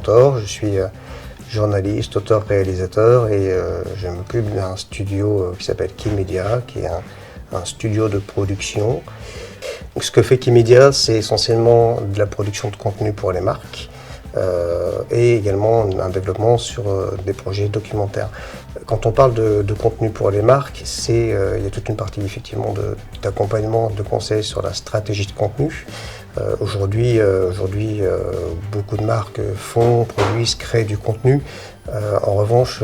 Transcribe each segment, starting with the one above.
Cantor, je suis journaliste, auteur-réalisateur et je m'occupe d'un studio qui s'appelle Keymedia, qui est un studio de production. Donc, ce que fait Keymedia, c'est essentiellement de la production de contenu pour les marques et également un développement sur des projets documentaires. Quand on parle de contenu pour les marques, il y a toute une partie effectivement d'accompagnement, de conseils sur la stratégie de contenu. Aujourd'hui, beaucoup de marques produisent, créent du contenu. En revanche,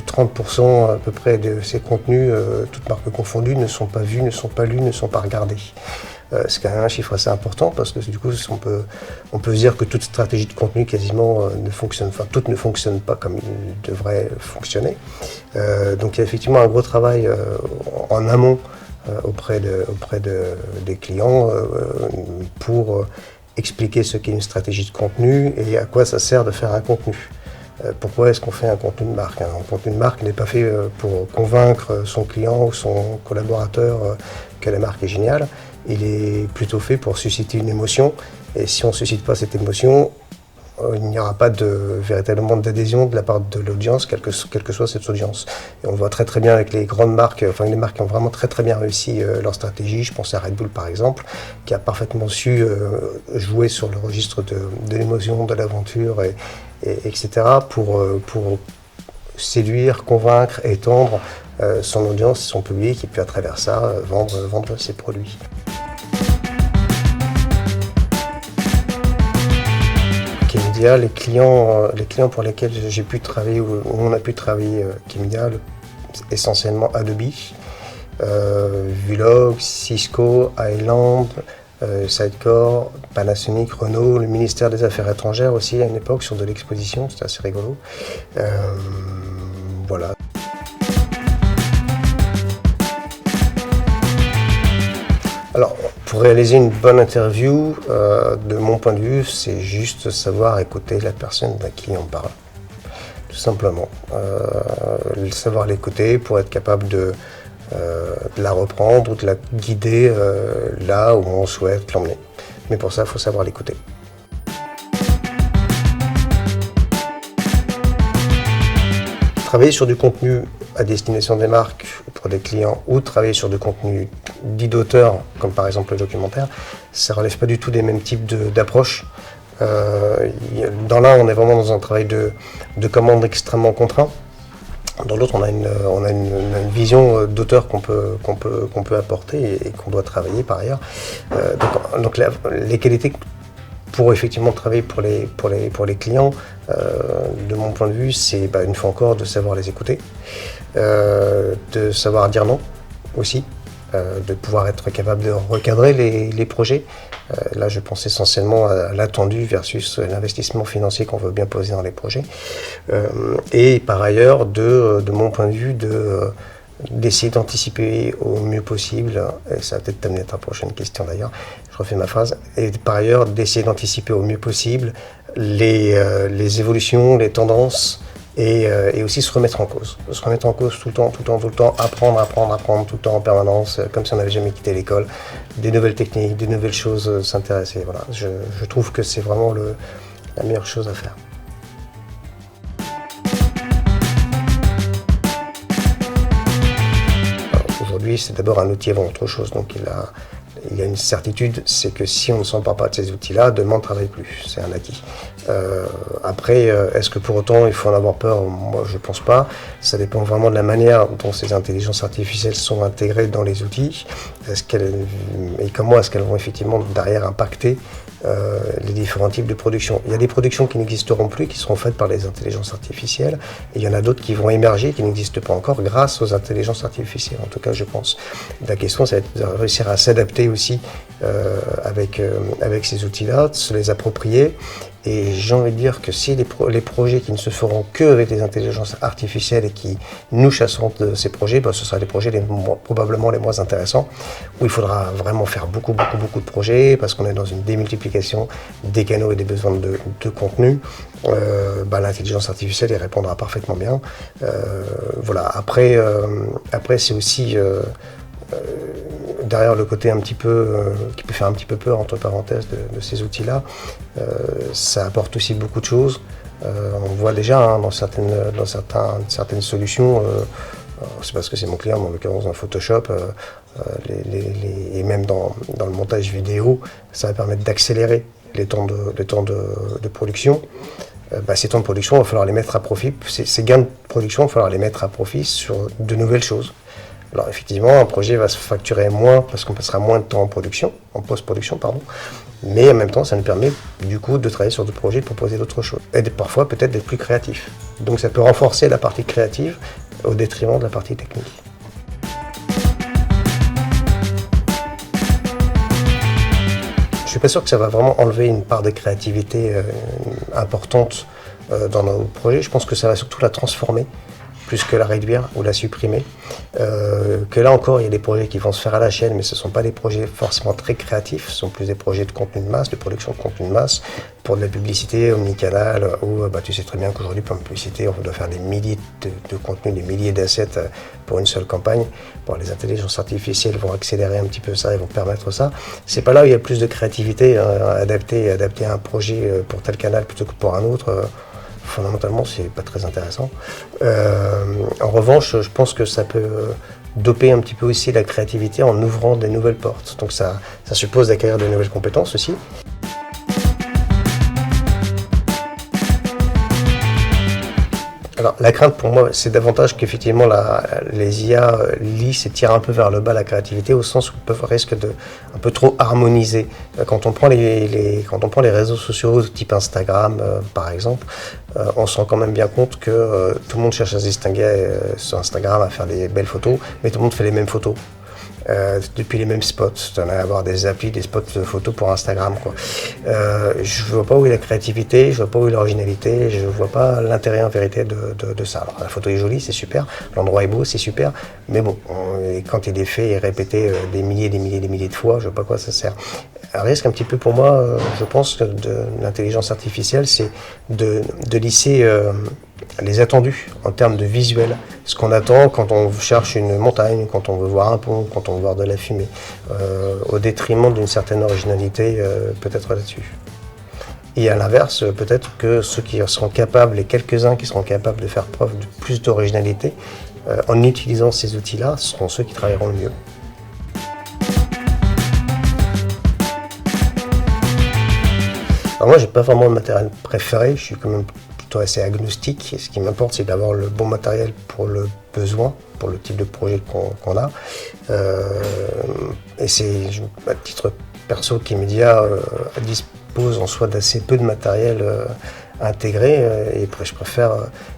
30% à peu près de ces contenus, toutes marques confondues, ne sont pas vus, ne sont pas lus, ne sont pas regardés. C'est quand même un chiffre assez important parce que du coup, on peut se dire que toute stratégie de contenu quasiment ne fonctionne, enfin toutes ne fonctionnent pas comme ils devraient fonctionner. Donc il y a effectivement un gros travail en amont auprès des clients pour expliquer ce qu'est une stratégie de contenu et à quoi ça sert de faire un contenu. Pourquoi est-ce qu'on fait un contenu de marque? Un contenu de marque n'est pas fait pour convaincre son client ou son collaborateur que la marque est géniale. Il est plutôt fait pour susciter une émotion. Et si on ne suscite pas cette émotion, il n'y aura pas véritablement d'adhésion de la part de l'audience, quelle que soit cette audience. Et on le voit très très bien avec les grandes marques, enfin les marques qui ont vraiment très très bien réussi leur stratégie. Je pense à Red Bull par exemple, qui a parfaitement su jouer sur le registre de l'émotion, de l'aventure, etc. pour séduire, convaincre, étendre son audience, son public, et puis à travers ça, vendre ses produits. Keymedia, les clients pour lesquels j'ai pu travailler, ou on a pu travailler Keymedia, essentiellement Adobe, Vlog, Cisco, Highland, Sidecore, Panasonic, Renault, le ministère des Affaires étrangères aussi à une époque sur de l'exposition, c'était assez rigolo. Voilà. Alors, pour réaliser une bonne interview, de mon point de vue, c'est juste savoir écouter la personne à qui on parle. Tout simplement. Savoir l'écouter pour être capable de la reprendre ou de la guider là où on souhaite l'emmener. Mais pour ça, il faut savoir l'écouter. Travailler sur du contenu à destination des marques pour des clients ou travailler sur du contenu dit d'auteur, comme par exemple le documentaire, ça ne relève pas du tout des mêmes types d'approches. Dans l'un, on est vraiment dans un travail de commande extrêmement contraint. Dans l'autre, on a une vision d'auteur qu'on peut apporter et qu'on doit travailler par ailleurs. Donc les qualités pour effectivement travailler pour les clients, de mon point de vue, c'est une fois encore de savoir les écouter, de savoir dire non aussi, de pouvoir être capable de recadrer les projets. Là, je pense essentiellement à l'attendu versus l'investissement financier qu'on veut bien poser dans les projets. Et par ailleurs, de mon point de vue, d'essayer d'anticiper au mieux possible, et ça va peut-être t'amener à ta prochaine question d'ailleurs, je refais ma phrase, et par ailleurs d'essayer d'anticiper au mieux possible les évolutions, les tendances, et aussi se remettre en cause. Se remettre en cause tout le temps, apprendre tout le temps en permanence, comme si on n'avait jamais quitté l'école, des nouvelles techniques, des nouvelles choses, s'intéresser. Voilà. Je trouve que c'est vraiment la meilleure chose à faire. Aujourd'hui, c'est d'abord un outil avant autre chose, donc il y a une certitude, c'est que si on ne s'empare pas de ces outils-là, demain on ne travaille plus, c'est un acquis. Après, est-ce que pour autant il faut en avoir peur? Moi je ne pense pas, ça dépend vraiment de la manière dont ces intelligences artificielles sont intégrées dans les outils, et comment est-ce qu'elles vont effectivement derrière impacter les différents types de production. Il y a des productions qui n'existeront plus, qui seront faites par les intelligences artificielles, et il y en a d'autres qui vont émerger, qui n'existent pas encore grâce aux intelligences artificielles, en tout cas je pense. La question c'est de réussir à s'adapter aussi avec ces outils-là, de se les approprier. Et j'ai envie de dire que si les projets qui ne se feront qu'avec des intelligences artificielles et qui nous chasseront de ces projets, ce sera les projets probablement les moins intéressants, où il faudra vraiment faire beaucoup de projets, parce qu'on est dans une démultiplication des canaux et des besoins de contenu. L'intelligence artificielle y répondra parfaitement bien. Voilà. Après c'est aussi derrière le côté un petit peu qui peut faire un petit peu peur entre parenthèses de ces outils-là, ça apporte aussi beaucoup de choses. On voit déjà dans certaines solutions, c'est parce que c'est mon client, mais en l'occurrence dans Photoshop, et même dans le montage vidéo, ça va permettre d'accélérer les temps de production. Ces temps de production, il va falloir les mettre à profit. Ces gains de production, il va falloir les mettre à profit sur de nouvelles choses. Alors effectivement, un projet va se facturer moins parce qu'on passera moins de temps en post-production, pardon. Mais en même temps, ça nous permet du coup de travailler sur d'autres projets, de proposer d'autres choses. Et parfois peut-être d'être plus créatif. Donc ça peut renforcer la partie créative au détriment de la partie technique. Je ne suis pas sûr que ça va vraiment enlever une part de créativité importante dans nos projets. Je pense que ça va surtout la transformer, plus que la réduire ou la supprimer. Que là encore, il y a des projets qui vont se faire à la chaîne, mais ce ne sont pas des projets forcément très créatifs, ce sont plus des projets de contenu de masse, de production de contenu de masse, pour de la publicité omnicanal, où tu sais très bien qu'aujourd'hui, pour une publicité, on doit faire des milliers de contenus, des milliers d'assets pour une seule campagne. Bon, les intelligences artificielles vont accélérer un petit peu ça et vont permettre ça. C'est pas là où il y a plus de créativité, adapter un projet pour tel canal plutôt que pour un autre. Fondamentalement, c'est pas très intéressant. En revanche, je pense que ça peut doper un petit peu aussi la créativité en ouvrant des nouvelles portes. Donc ça suppose d'acquérir de nouvelles compétences aussi. Alors la crainte pour moi, c'est davantage qu'effectivement les IA lissent et tirent un peu vers le bas la créativité, au sens où ils risquent de un peu trop harmoniser. Quand on prend les réseaux sociaux type Instagram par exemple, on se rend quand même bien compte que tout le monde cherche à se distinguer sur Instagram, à faire des belles photos, mais tout le monde fait les mêmes photos. Depuis les mêmes spots, tu en as à avoir des applis, des spots de photos pour Instagram, quoi. Je vois pas où est la créativité, je vois pas où est l'originalité, je vois pas l'intérêt en vérité de ça. Alors, la photo est jolie, c'est super, l'endroit est beau, c'est super, mais bon, quand il est fait et répété des milliers de fois, je vois pas à quoi ça sert. Un risque un petit peu pour moi, je pense, de l'intelligence artificielle, c'est de lisser les attendus en termes de visuel. Ce qu'on attend quand on cherche une montagne, quand on veut voir un pont, quand on veut voir de la fumée, au détriment d'une certaine originalité peut-être là-dessus. Et à l'inverse, peut-être que ceux qui seront capables, les quelques-uns qui seront capables de faire preuve de plus d'originalité, en utilisant ces outils-là, seront ceux qui travailleront le mieux. Alors moi, j'ai pas vraiment de matériel préféré, je suis quand même plutôt assez agnostique. Ce qui m'importe, c'est d'avoir le bon matériel pour le besoin, pour le type de projet qu'on a. Et c'est, à titre perso, Kimedia dispose en soi d'assez peu de matériel intégré, et je préfère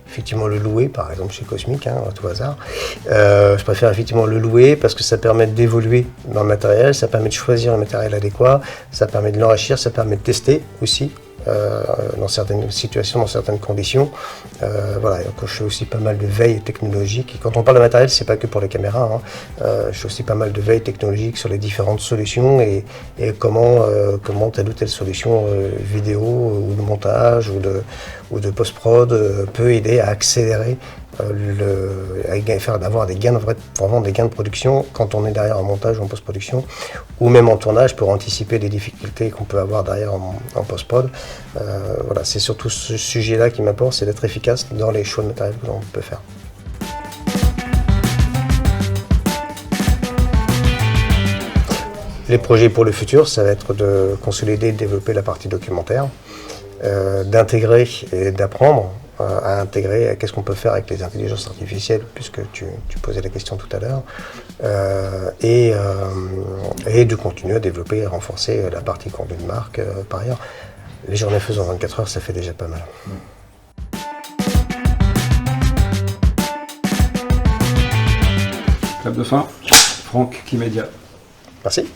effectivement le louer, par exemple chez Cosmic, à tout hasard. Je préfère effectivement le louer parce que ça permet d'évoluer dans le matériel, ça permet de choisir le matériel adéquat, ça permet de l'enrichir, ça permet de tester aussi. Dans certaines situations, dans certaines conditions. Voilà, donc je fais aussi pas mal de veille technologique. Et quand on parle de matériel, c'est pas que pour les caméras. Je fais aussi pas mal de veille technologique sur les différentes solutions et comment telle ou telle solution vidéo ou de montage ou de post-prod peut aider à accélérer d'avoir vraiment des gains de production quand on est derrière en montage ou en post-production, ou même en tournage pour anticiper les difficultés qu'on peut avoir derrière en post-prod. Voilà, c'est surtout ce sujet-là qui m'apporte, c'est d'être efficace dans les choix de matériel que l'on peut faire. Les projets pour le futur, ça va être de consolider et de développer la partie documentaire, d'intégrer et d'apprendre à intégrer qu'est-ce qu'on peut faire avec les intelligences artificielles, puisque tu posais la question tout à l'heure, et de continuer à développer et renforcer la partie contenu de marque par ailleurs. Les journées faisant 24 heures, ça fait déjà pas mal. Clap de fin, Franck Kimedia. Merci.